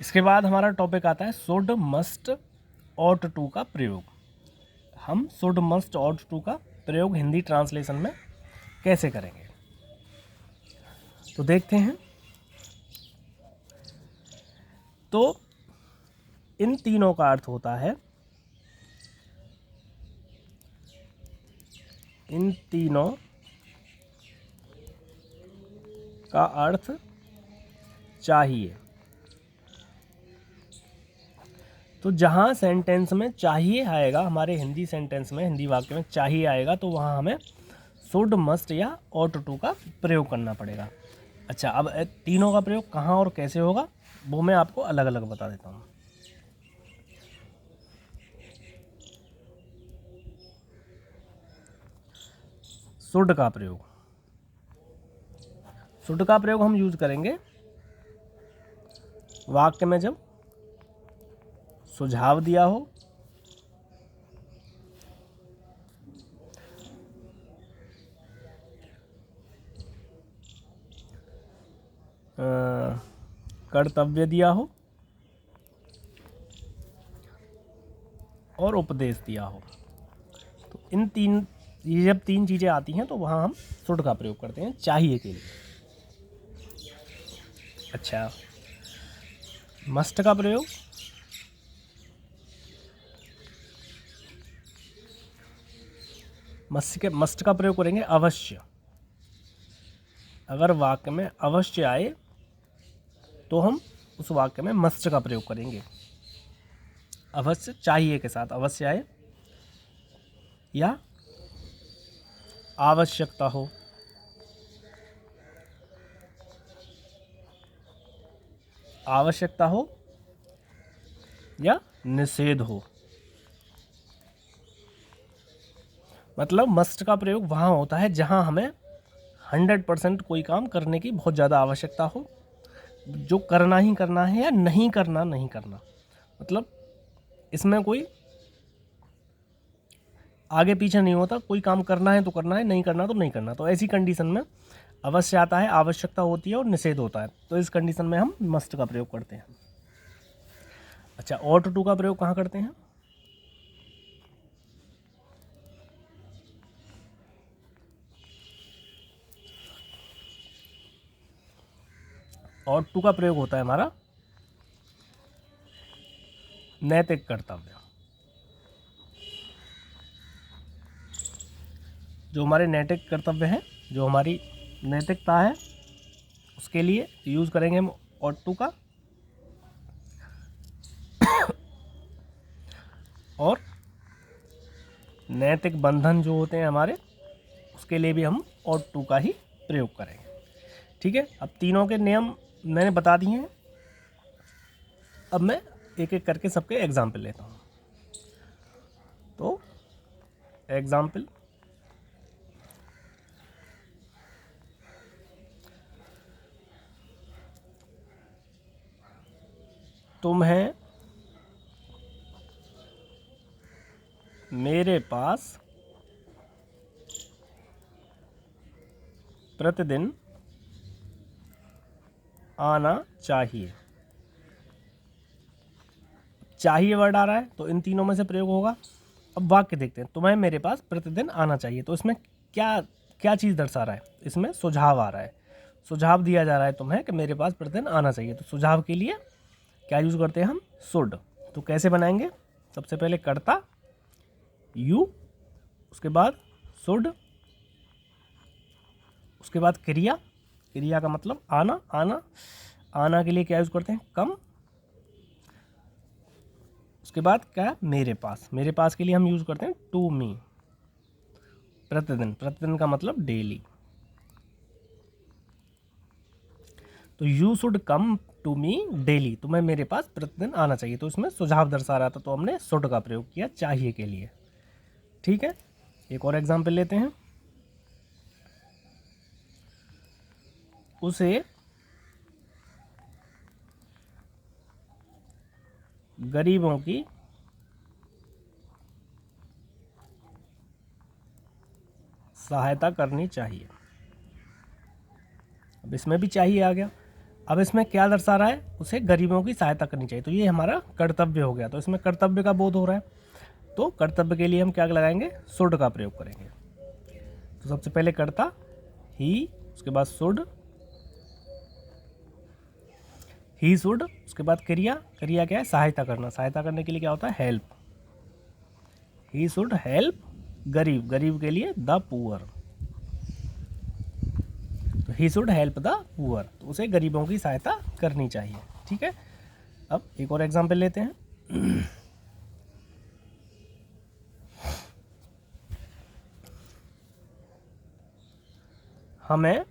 इसके बाद हमारा टॉपिक आता है शुड, मस्ट, ought to का प्रयोग। हम शुड, मस्ट, ought to का प्रयोग हिंदी ट्रांसलेशन में कैसे करेंगे तो देखते हैं। तो इन तीनों का अर्थ होता है, इन तीनों का अर्थ चाहिए। तो जहाँ सेंटेंस में चाहिए आएगा, हमारे हिंदी सेंटेंस में, हिंदी वाक्य में चाहिए आएगा, तो वहाँ हमें शुड, मस्ट या ought to का प्रयोग करना पड़ेगा। अच्छा, अब तीनों का प्रयोग कहाँ और कैसे होगा वो मैं आपको अलग अलग बता देता हूँ। शुड का प्रयोग, शुड का प्रयोग हम यूज करेंगे वाक्य में जब सुझाव दिया हो, कर्तव्य दिया हो और उपदेश दिया हो। तो इन तीन, ये जब तीन चीज़ें आती हैं तो वहाँ हम शुड का प्रयोग करते हैं चाहिए के लिए। अच्छा, मस्ट का प्रयोग, मस्ट का प्रयोग करेंगे अवश्य। अगर वाक्य में अवश्य आए तो हम उस वाक्य में मस्ट का प्रयोग करेंगे। अवश्य चाहिए के साथ अवश्य आए, या आवश्यकता हो, आवश्यकता हो या निषेध हो। मतलब मस्ट का प्रयोग वहाँ होता है जहाँ हमें 100% कोई काम करने की बहुत ज़्यादा आवश्यकता हो, जो करना ही करना है या नहीं करना नहीं करना। मतलब इसमें कोई आगे पीछे नहीं होता, कोई काम करना है तो करना है, नहीं करना तो नहीं करना। तो ऐसी कंडीशन में अवश्य आता है, आवश्यकता होती है और निषेध होता है। तो इस कंडीशन में हम मस्ट का प्रयोग करते हैं। अच्छा, ought to का प्रयोग कहाँ करते हैं? ought to का प्रयोग होता है हमारा नैतिक कर्तव्य। जो हमारे नैतिक कर्तव्य हैं, जो हमारी नैतिकता है, उसके लिए यूज़ करेंगे हम ought to का। और नैतिक बंधन जो होते हैं हमारे, उसके लिए भी हम ought to का ही प्रयोग करेंगे। ठीक है, अब तीनों के नियम मैंने बता दिए हैं। अब मैं एक एक करके सबके एग्जाम्पल लेता हूँ। तो एग्जाम्पल, तुम्हें मेरे पास प्रतिदिन आना चाहिए। चाहिए वर्ड आ रहा है तो इन तीनों में से प्रयोग होगा। अब वाक्य देखते हैं, तुम्हें मेरे पास प्रतिदिन आना चाहिए। तो इसमें क्या क्या चीज़ दर्शा रहा है? इसमें सुझाव आ रहा है, सुझाव दिया जा रहा है तुम्हें कि मेरे पास प्रतिदिन आना चाहिए। तो सुझाव के लिए क्या यूज़ करते हैं हम? शुड। तो कैसे बनाएंगे? सबसे पहले कर्ता यू, उसके बाद शुड, उसके बाद क्रिया, क्रिया का मतलब आना, आना, आना के लिए क्या यूज़ करते हैं? कम। उसके बाद क्या? मेरे पास, मेरे पास के लिए हम यूज़ करते हैं टू मी। प्रतिदिन, प्रतिदिन का मतलब डेली। तो you should come to me daily, तुम्हें मेरे पास प्रतिदिन आना चाहिए। तो इसमें सुझाव दर्शा रहा था, तो हमने शुड का प्रयोग किया चाहिए के लिए। ठीक है, एक और एग्जाम्पल लेते हैं। उसे गरीबों की सहायता करनी चाहिए। अब इसमें भी चाहिए आ गया। अब इसमें क्या दर्शा रहा है, उसे गरीबों की सहायता करनी चाहिए, तो ये हमारा कर्तव्य हो गया। तो इसमें कर्तव्य का बोध हो रहा है, तो कर्तव्य के लिए हम क्या लगाएंगे, शुड का प्रयोग करेंगे। तो सबसे पहले कर्ता ही, उसके बाद शुड, ही शुड, उसके बाद क्रिया, क्रिया क्या है, सहायता करना, सहायता करने के लिए क्या होता है, हेल्प। ही शुड हेल्प गरीब, गरीब के लिए द पुअर, तो he should help the poor, तो उसे गरीबों की सहायता करनी चाहिए। ठीक है, अब एक और एग्जाम्पल लेते हैं। हमें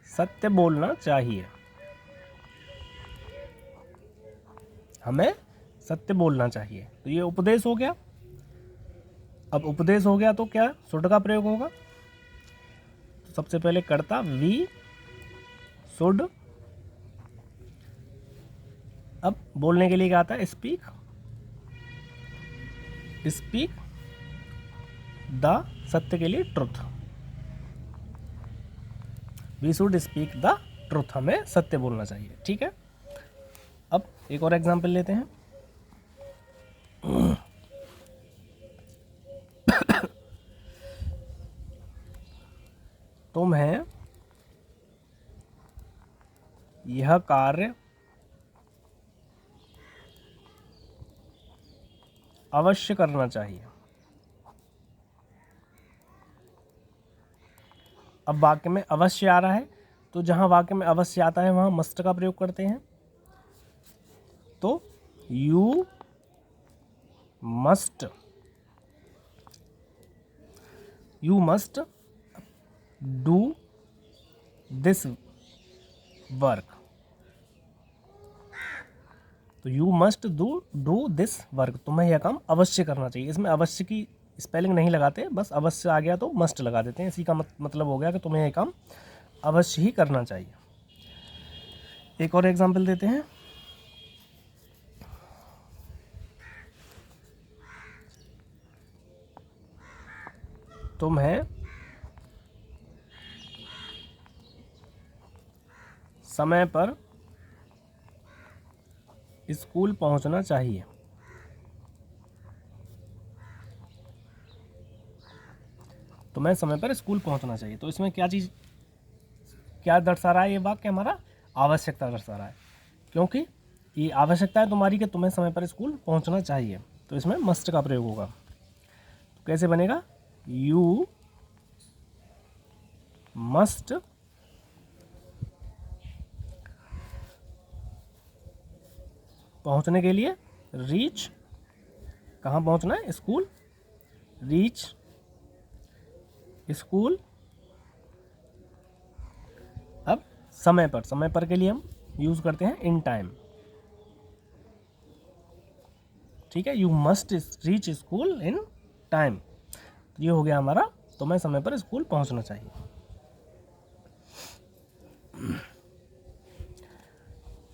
सत्य बोलना चाहिए, हमें सत्य बोलना चाहिए, तो ये उपदेश हो गया। अब उपदेश हो गया तो क्या, शुड का प्रयोग होगा। तो सबसे पहले कर्ता वी शुड, अब बोलने के लिए क्या आता है, स्पीक, स्पीक द, सत्य के लिए truth, we should speak the truth, हमें सत्य बोलना चाहिए। ठीक है, अब एक और एग्जाम्पल लेते हैं। तुम्हें यह कार्य अवश्य करना चाहिए। अब वाक्य में अवश्य आ रहा है, तो जहां वाक्य में अवश्य आता है वहां मस्ट का प्रयोग करते हैं। तो you must, you must do this work, तो you must do this work, तुम्हें यह काम अवश्य करना चाहिए। इसमें अवश्य की स्पेलिंग नहीं लगाते, बस अवश्य आ गया तो मस्ट लगा देते हैं, इसी का मतलब हो गया कि तुम्हें यह काम अवश्य ही करना चाहिए। एक और एग्जाम्पल देते हैं। तुम्हें समय पर स्कूल पहुंचना चाहिए, तुम्हें समय पर स्कूल पहुंचना चाहिए, तो इसमें क्या चीज़, क्या दर्शा रहा है, ये वाक्य हमारा आवश्यकता दर्शा रहा है, क्योंकि ये आवश्यकता है तुम्हारी कि तुम्हें समय पर स्कूल पहुंचना चाहिए, तो इसमें मस्ट का प्रयोग होगा। तो कैसे बनेगा, यू मस्ट पहुंचने के लिए रीच, कहाँ पहुंचना है, स्कूल, रीच स्कूल। अब समय पर, समय पर के लिए हम यूज करते हैं इन टाइम। ठीक है, you must reach school in time, ये हो गया हमारा, तुम्हें समय पर स्कूल पहुंचना चाहिए।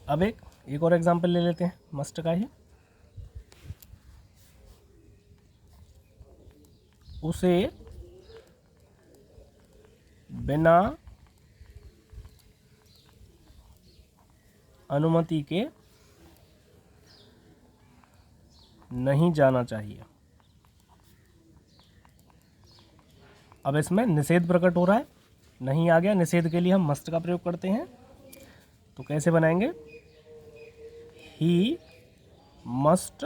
अब एक और एग्जांपल ले लेते हैं मस्ट का ही। उसे बिना अनुमति के नहीं जाना चाहिए। अब इसमें निषेध प्रकट हो रहा है, नहीं आ गया, निषेध के लिए हम मस्ट का प्रयोग करते हैं। तो कैसे बनाएंगे, ही मस्ट,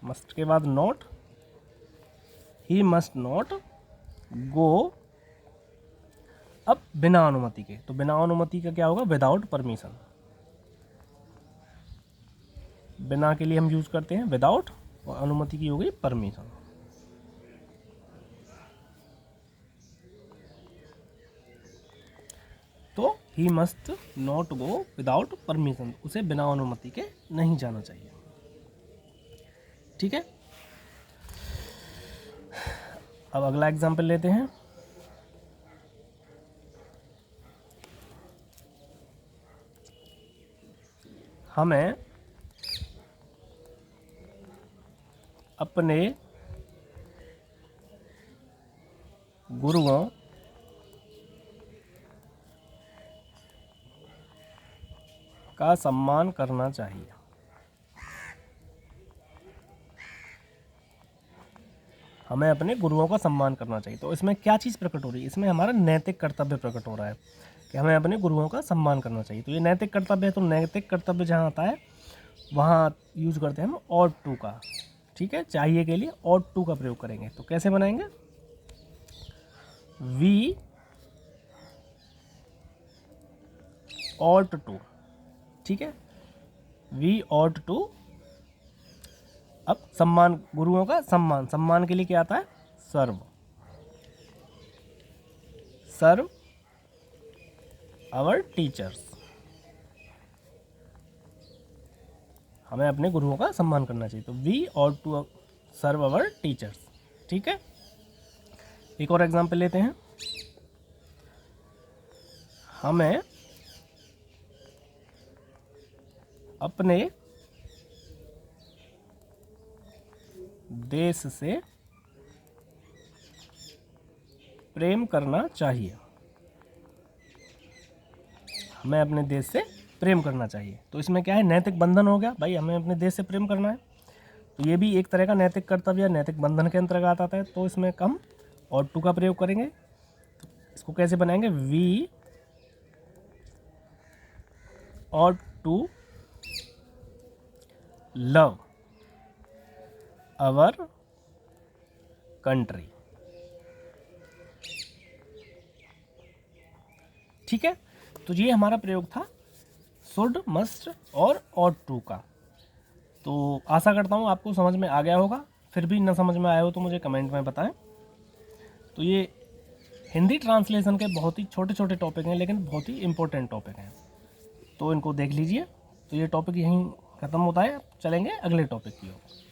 मस्ट के बाद not, he must not go, अब बिना अनुमति के, तो बिना अनुमति का क्या होगा, विदाउट परमिशन, बिना के लिए हम यूज करते हैं विदाउट, और अनुमति की हो गई परमिशन। तो he must not go without permission, उसे बिना अनुमति के नहीं जाना चाहिए। ठीक है, अब अगला एग्जांपल लेते हैं। हमें अपने गुरुओं का सम्मान करना चाहिए। हमें अपने गुरुओं का सम्मान करना चाहिए। तो इसमें क्या चीज़ प्रकट हो रही है? इसमें हमारा नैतिक कर्तव्य प्रकट हो रहा है कि हमें अपने गुरुओं का सम्मान करना चाहिए। तो ये नैतिक कर्तव्य है, तो नैतिक कर्तव्य जहाँ आता है वहाँ यूज करते हैं हम ought to का। ठीक है, चाहिए के लिए ought to का प्रयोग करेंगे। तो कैसे बनाएंगे? We ought to। ठीक है, वी ought to। अब सम्मान, गुरुओं का सम्मान, सम्मान के लिए क्या आता है? Serve, serve our teachers. हमें अपने गुरुओं का सम्मान करना चाहिए। तो we ought to serve our teachers. ठीक है, एक और एग्जाम्पल लेते हैं। हमें अपने देश से प्रेम करना चाहिए। हमें अपने देश से प्रेम करना चाहिए। तो इसमें क्या है? नैतिक बंधन हो गया भाई, हमें अपने देश से प्रेम करना है। तो ये भी एक तरह का नैतिक कर्तव्य, नैतिक बंधन के अंतर्गत आता है। तो इसमें हम ought to का प्रयोग करेंगे। तो इसको कैसे बनाएंगे? We ought to love our country. ठीक है, तो ये हमारा प्रयोग था शुड, मस्ट और ought to का। तो आशा करता हूँ आपको समझ में आ गया होगा। फिर भी ना समझ में आया हो तो मुझे कमेंट में बताएं। तो ये हिंदी ट्रांसलेशन के बहुत ही छोटे छोटे टॉपिक हैं, लेकिन बहुत ही इम्पोर्टेंट टॉपिक हैं, तो इनको देख लीजिए। तो ये टॉपिक यहीं ख़त्म होता है, चलेंगे अगले टॉपिक की ओर।